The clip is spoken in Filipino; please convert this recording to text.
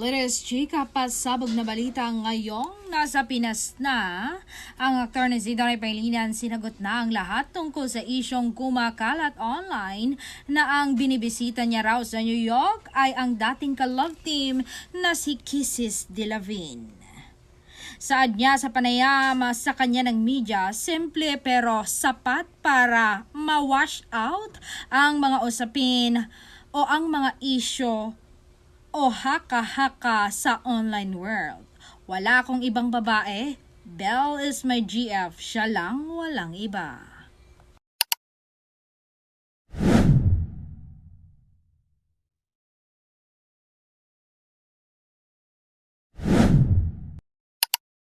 Latest chika pasabog na balita ngayong nasa Pinas na. Ang aktor na si Donnie Pangilinan sinagot na ang lahat tungkol sa isyong kumakalat online na ang binibisita niya raw sa New York ay ang dating ka-love team na si Kisses Delavigne. Saad niya sa panayam sa kanya ng media, simple pero sapat para ma-wash out ang mga usapin o ang mga isyo o haka-haka sa online world. Wala akong ibang babae. Belle is my GF. Siya lang, walang iba.